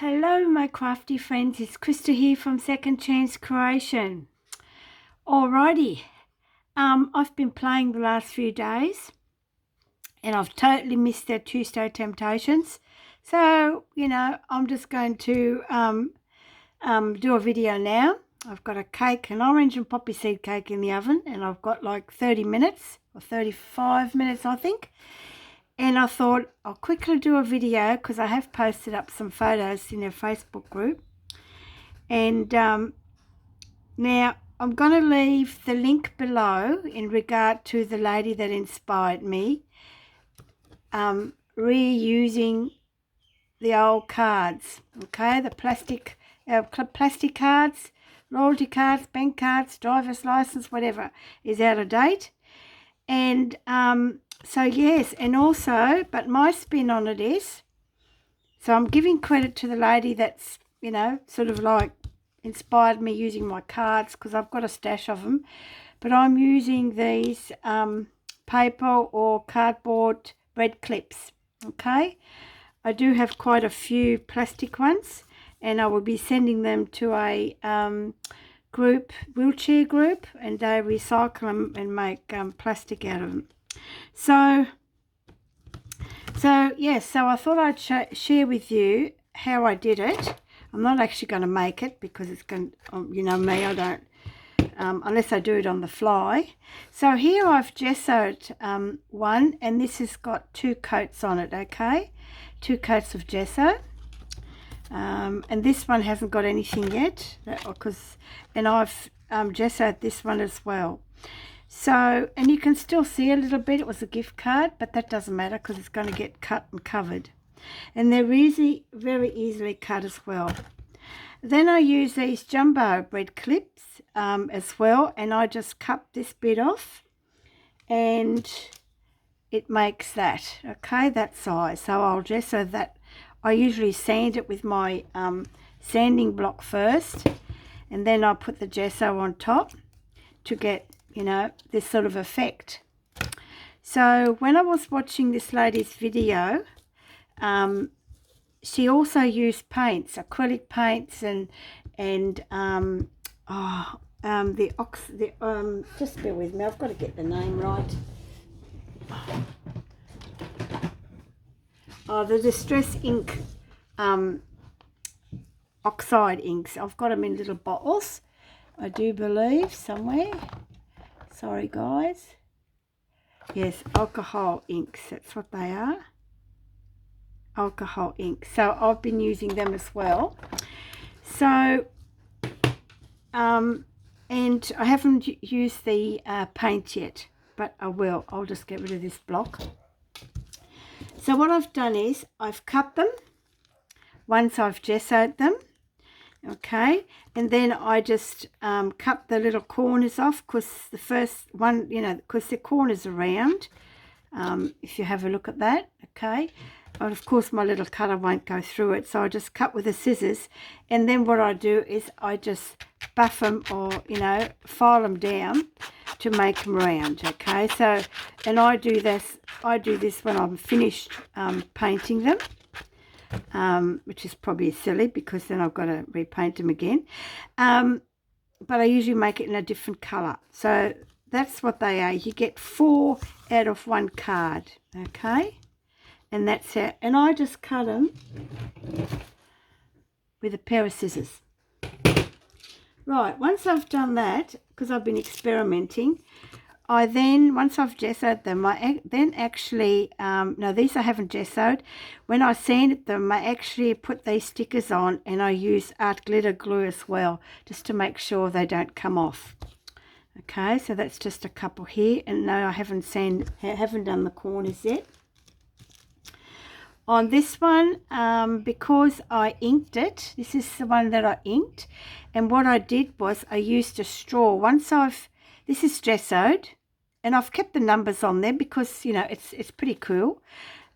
Hello my crafty friends, it's Krista here from Second Chance Creation. Alrighty, I've been playing the last few days and I've totally missed their Tuesday Temptations. So, I'm just going to do a video now. I've got a cake, an orange and poppy seed cake in the oven, and I've got like 30 minutes or 35 minutes I think. And I thought I'll quickly do a video because I have posted up some photos in their Facebook group. And now I'm going to leave the link below in regard to the lady that inspired me reusing the old cards, okay, the plastic cards, loyalty cards, bank cards, driver's license, whatever is out of date. And so yes, and also, but my spin on it is, so I'm giving credit to the lady that's, sort of like inspired me using my cards, because I've got a stash of them, but I'm using these paper or cardboard red clips, okay? I do have quite a few plastic ones, and I will be sending them to a wheelchair group, and they recycle them and make plastic out of them. So yes, so I thought I'd share with you how I did it. I'm not actually going to make it because it's going to, me, I don't, unless I do it on the fly. So here I've gessoed one, and this has got 2 coats on it, okay? 2 coats of gesso. And this one hasn't got anything yet, and I've gessoed this one as well. So, and you can still see a little bit, it was a gift card, but that doesn't matter because it's going to get cut and covered. And they're very easily cut as well. Then I use these jumbo bread clips as well, and I just cut this bit off and it makes that, okay, that size. So I'll gesso that. I usually sand it with my sanding block first, and then I'll put the gesso on top to get, this sort of effect. So when I was watching this lady's video, she also used paints, acrylic paints, just bear with me, I've got to get the name right. The Distress Ink oxide inks. I've got them in little bottles, I do believe, somewhere. Sorry guys. Yes, alcohol inks, that's what they are. Alcohol ink. So I've been using them as well. So and I haven't used the paint yet, but I will. I'll just get rid of this block. So what I've done is I've cut them once I've gessoed them, okay, and then I just cut the little corners off, because the first one, because the corners are round, if you have a look at that, okay. But of course my little cutter won't go through it, so I just cut with the scissors, and then what I do is I just buff them, or file them down to make them round, okay. So, and I do this when I'm finished painting them, which is probably silly because then I've got to repaint them again, but I usually make it in a different color. So that's what they are. You get 4 out of 1 card, okay, and that's it. And I just cut them with a pair of scissors. Right, once I've done that, because I've been experimenting, I then, once I've gessoed them, I then actually, no, these I haven't gessoed. When I sanded them, I actually put these stickers on, and I use art glitter glue as well, just to make sure they don't come off. Okay, so that's just a couple here, and no, I haven't done the corners yet. On this one, because I inked it, this is the one that I inked, and what I did was I used a straw. This is gessoed, and I've kept the numbers on there because, it's pretty cool.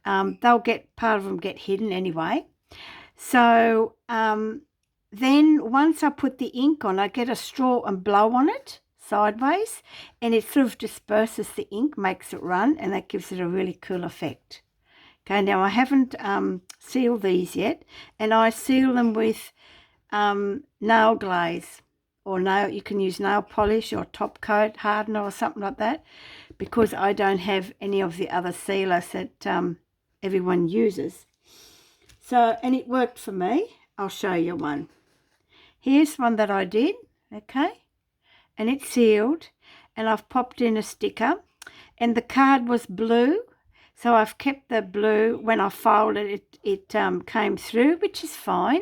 Part of them get hidden anyway. So then once I put the ink on, I get a straw and blow on it sideways, and it sort of disperses the ink, makes it run, and that gives it a really cool effect. Okay, now I haven't sealed these yet, and I seal them with nail glaze, or you can use nail polish or top coat hardener or something like that, because I don't have any of the other sealers that everyone uses. So, and it worked for me. I'll show you one. Here's one that I did, okay, and it's sealed, and I've popped in a sticker, and the card was blue, so I've kept the blue. When I folded it, it came through, which is fine,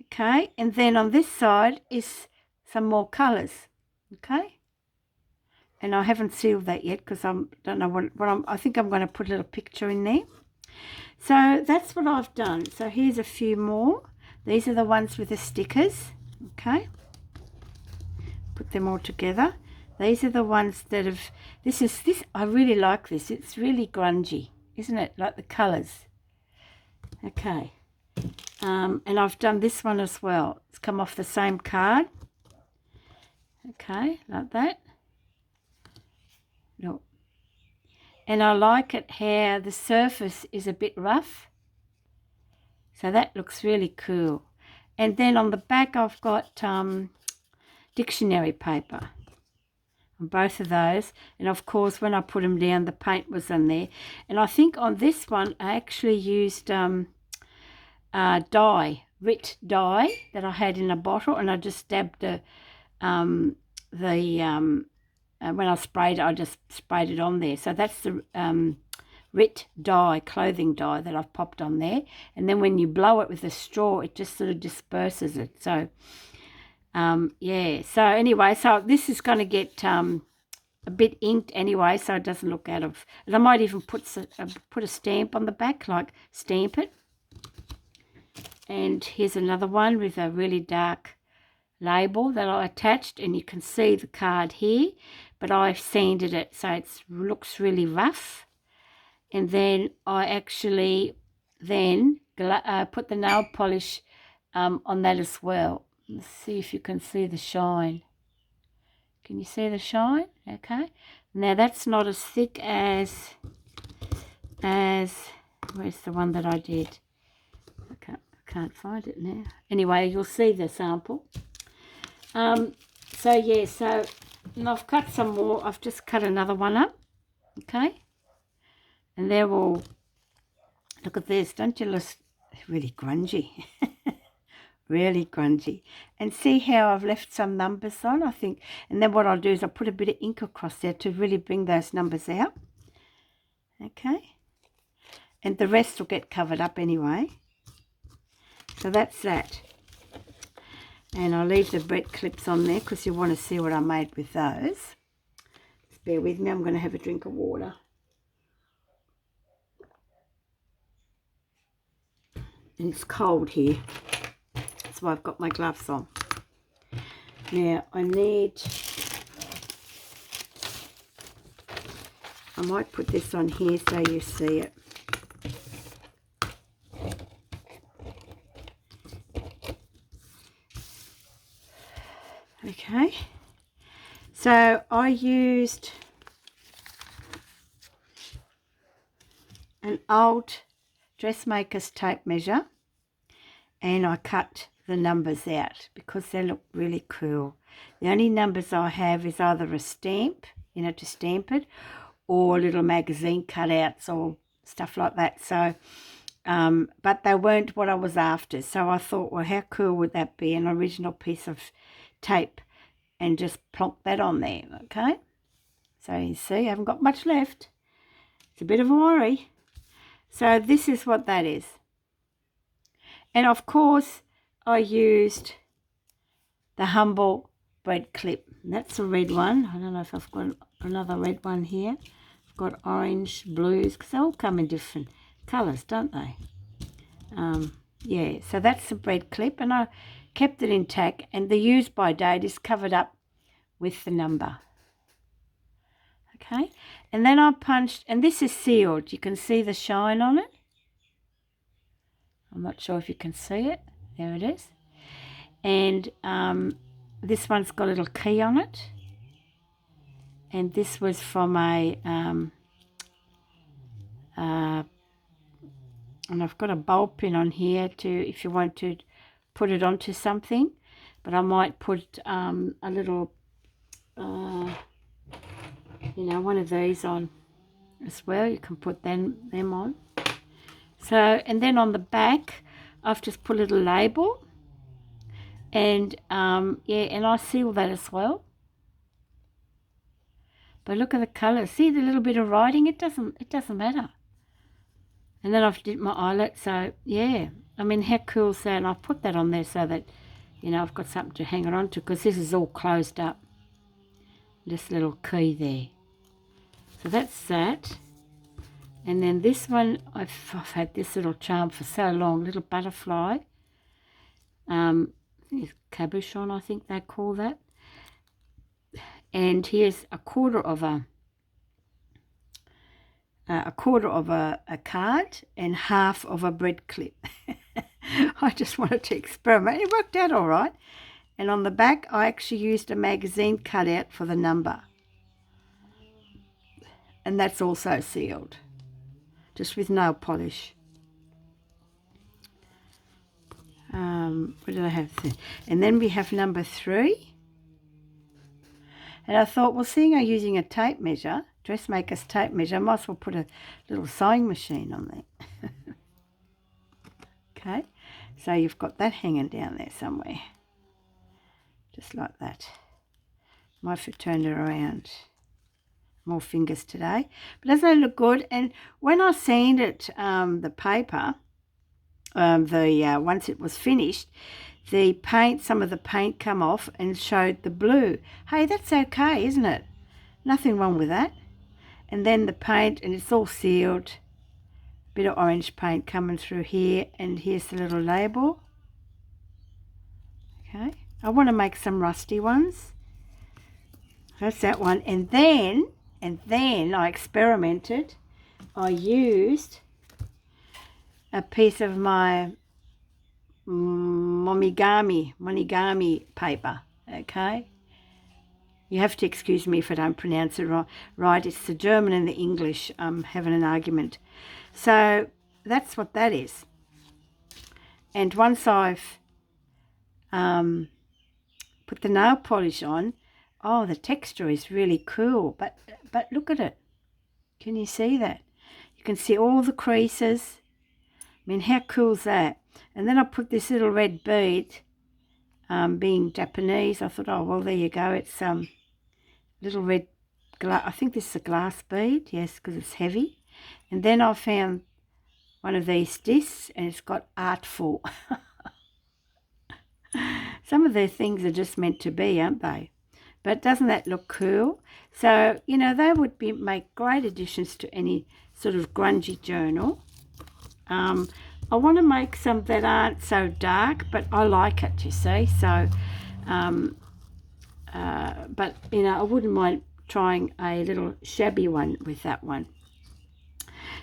okay. And then on this side is some more colours, okay. And I haven't sealed that yet because I don't know I think I'm going to put a little picture in there. So that's what I've done. So here's a few more. These are the ones with the stickers, okay. Put them all together. These are the ones that have, this, I really like this. It's really grungy, isn't it? Like the colours. Okay. And I've done this one as well. It's come off the same card. Okay, like that. Look. And I like it how the surface is a bit rough. So that looks really cool. And then on the back I've got dictionary paper on both of those. And of course when I put them down, the paint was on there. And I think on this one I actually used dye, Rit dye that I had in a bottle, and I just dabbed when I sprayed it, I just sprayed it on there. So that's the Rit dye, clothing dye, that I've popped on there. And then when you blow it with a straw, it just sort of disperses it. So yeah, so anyway, so this is going to get a bit inked anyway, so it doesn't look out of, and I might even put a stamp on the back, like stamp it. And here's another one with a really dark label that I attached, and you can see the card here, but I've sanded it so it looks really rough. And then I actually then put the nail polish on that as well. Let's see if you can see the shine. Can you see the shine? Okay. Now that's not as thick as where's the one that I did? I can't find it now. Anyway, you'll see the sample. So yeah, so and I've cut some more. I've just cut another one up, okay. And they're all, look at this, don't you look really grungy? Really grungy. And see how I've left some numbers on, I think. And then what I'll do is I'll put a bit of ink across there to really bring those numbers out, okay. And the rest will get covered up anyway. So that's that. And I'll leave the bread clips on there because you want to see what I made with those. Just bear with me, I'm going to have a drink of water. And it's cold here. That's why I've got my gloves on. Now I might put this on here so you see it. Okay, so I used an old dressmaker's tape measure, and I cut the numbers out because they look really cool. The only numbers I have is either a stamp, you know, to stamp it, or little magazine cutouts or stuff like that. So but they weren't what I was after, so I thought, well, how cool would that be, an original piece of tape, and just plonk that on there. Okay, so you see I haven't got much left. It's a bit of a worry. So this is what that is. And of course I used the Humble bread clip. That's a red one. I don't know if I've got another red one here. I've got orange, blues, because they all come in different colours, don't they? Yeah, so that's the bread clip, and I kept it intact, and the use by date is covered up with the number. Okay, and then I punched, and this is sealed. You can see the shine on it. I'm not sure if you can see it. There it is. And this one's got a little key on it. And this was from a And I've got a bowl pin on here to, if you want to put it onto something, but I might put a little, you know, one of these on as well. You can put them on. So, and then on the back, I've just put a little label, and yeah, and I seal that as well. But look at the colour. See the little bit of writing? It doesn't matter. And then I've did my eyelet. So yeah, I mean, how cool is that? And I've put that on there so that, you know, I've got something to hang it on to, because this is all closed up. This little key there. So that's that. And then this one, I've had this little charm for so long, little butterfly. It's cabochon, I think they call that. And here's a quarter of a card and half of a bread clip. I just wanted to experiment. It worked out all right. And on the back, I actually used a magazine cutout for the number. And that's also sealed, just with nail polish. What did I have there? And then we have number 3. And I thought, well, seeing I'm using a tape measure, dressmaker's tape measure, I might as well put a little sewing machine on there. Okay, so you've got that hanging down there somewhere. Just like that. Might have to turn it around. More fingers today. But doesn't it look good? And when I sanded the paper, once it was finished, the paint, some of the paint come off and showed the blue. Hey, that's okay, isn't it? Nothing wrong with that. And then the paint, and it's all sealed. Bit of orange paint coming through here, and here's the little label. Okay, I want to make some rusty ones. That's that one. And then I experimented. I used a piece of my monogami paper. Okay, you have to excuse me if I don't pronounce it right. It's the German and the English. I'm having an argument. So that's what that is. And once I've put the nail polish on, oh, the texture is really cool. But look at it. Can you see that? You can see all the creases. I mean, how cool is that? And then I put this little red bead. Being Japanese, I thought, oh, well, there you go. It's little red glass. I think this is a glass bead. Yes, because it's heavy. And then I found one of these discs, and it's got artful. Some of their things are just meant to be, aren't they? But doesn't that look cool? So, you know, they would make great additions to any sort of grungy journal. I want to make some that aren't so dark, but I like it, you see. So, but, you know, I wouldn't mind trying a little shabby one with that one.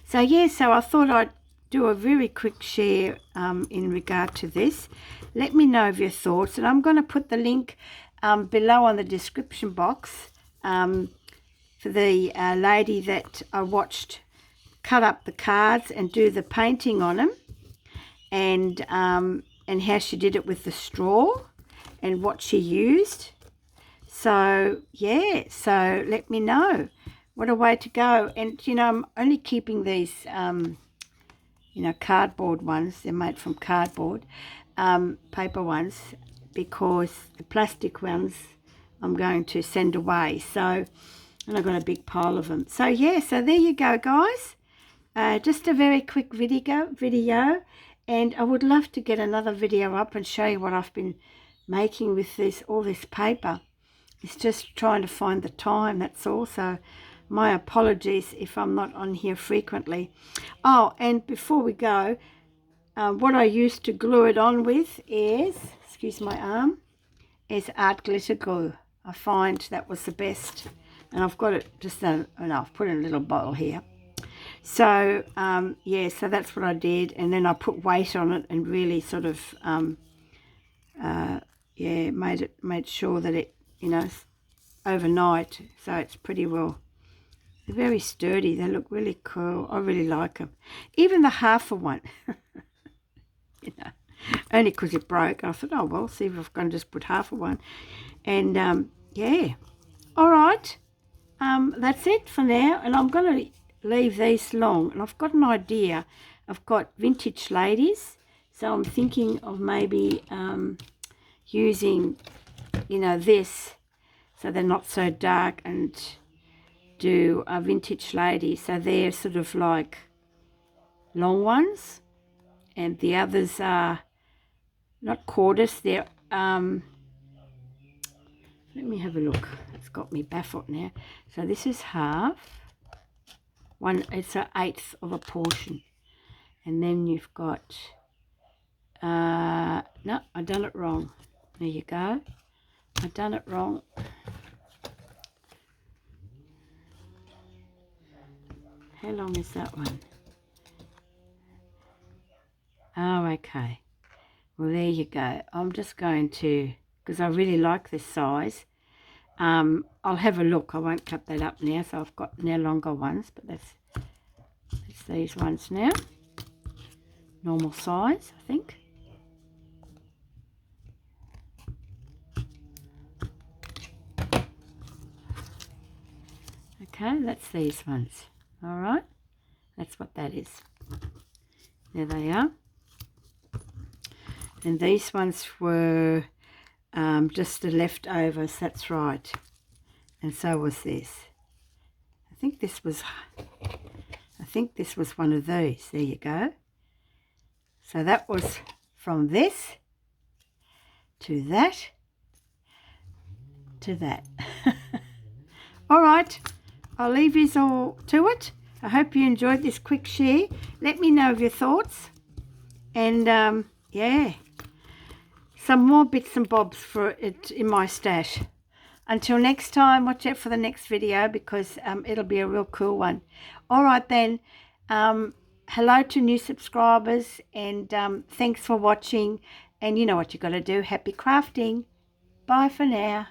So, yeah, so I thought I'd do a very quick share in regard to this. Let me know of your thoughts, and I'm going to put the link below on the description box for the lady that I watched cut up the cards and do the painting on them, and how she did it with the straw and what she used. So yeah, so let me know. What a way to go. And you know, I'm only keeping these you know, cardboard ones. They're made from cardboard, paper ones, because the plastic ones I'm going to send away. So, and I've got a big pile of them. So yeah, so there you go, guys. Just a very quick video, and I would love to get another video up and show you what I've been making with all this paper. It's just trying to find the time, that's all. So my apologies if I'm not on here frequently. Oh, and before we go, what I used to glue it on with is, excuse my arm, is art glitter glue. I find that was the best, and I've got it just, I've put it in a little bottle here. So yeah, so that's what I did, and then I put weight on it and really sort of yeah, made sure that it, you know, overnight, so it's pretty well They're very sturdy. They look really cool. I really like them. Even the half of one. You know, only because it broke. I thought, oh, well, see if I can just put half of one. And, yeah. All right. That's it for now. And I'm going to leave these long. And I've got an idea. I've got vintage ladies. So I'm thinking of maybe using, you know, this. So they're not so dark, and do a vintage lady. So they're sort of like long ones. And the others are not quarters. They're, let me have a look. It's got me baffled now. So this is half. One, it's an eighth of a portion. And then you've got, no, I done it wrong. There you go. I done it wrong. How long is that one? Oh, okay. Well, there you go. I'm just going to, because I really like this size. I'll have a look. I won't cut that up now, so I've got now longer ones, but that's these ones now. Normal size, I think. Okay, that's these ones. All right, that's what that is. There they are. And these ones were just the leftovers, that's right. And so was this. I think this was one of these. There you go. So that was from this to that to that. All right, I'll leave you all to it. I hope you enjoyed this quick share. Let me know of your thoughts. And yeah, some more bits and bobs for it in my stash. Until next time, watch out for the next video, because it'll be a real cool one. All right then, hello to new subscribers, and thanks for watching. And you know what you got to do. Happy crafting. Bye for now.